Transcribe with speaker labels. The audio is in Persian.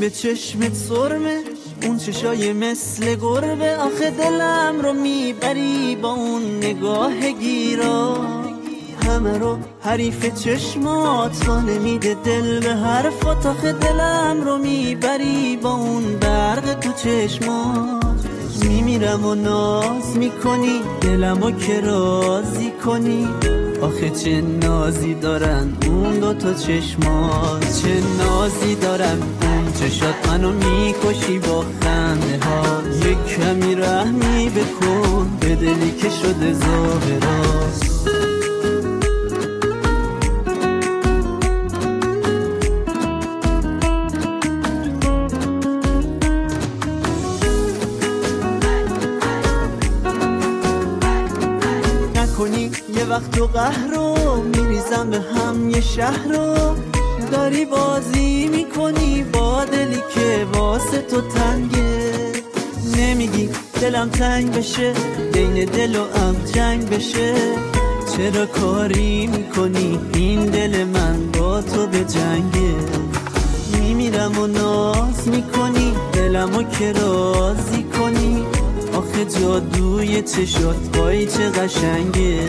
Speaker 1: به چشمت سرمه، اون چشای مثل گربه، آخه دلم رو میبری با اون نگاه گیرا. همه رو حریف چشمات تا نمیده دل به حرفات، آخه دلم رو میبری با اون برق تو چشمات. میمیرم و ناز میکنی دلمو که راضی کنی، آخه چه نازی دارن اون دوتا چشمات، چه نازی دارن اون چشات، منو میکشی با خنده ها. یک کمی رحمی بکن به دلی که شده ظاهرات. یه وقت تو قهر رو میریزم به هم، یه شهر رو داری بازی میکنی با دلی که واسه تو تنگه. نمیگی دلم تنگ بشه، بین دل و ام جنگ بشه، چرا کاری میکنی این دل من با تو به جنگه. میمیرم و ناز میکنی دلمو که راضی کنی، آخه جادوی چشات وای چه قشنگه.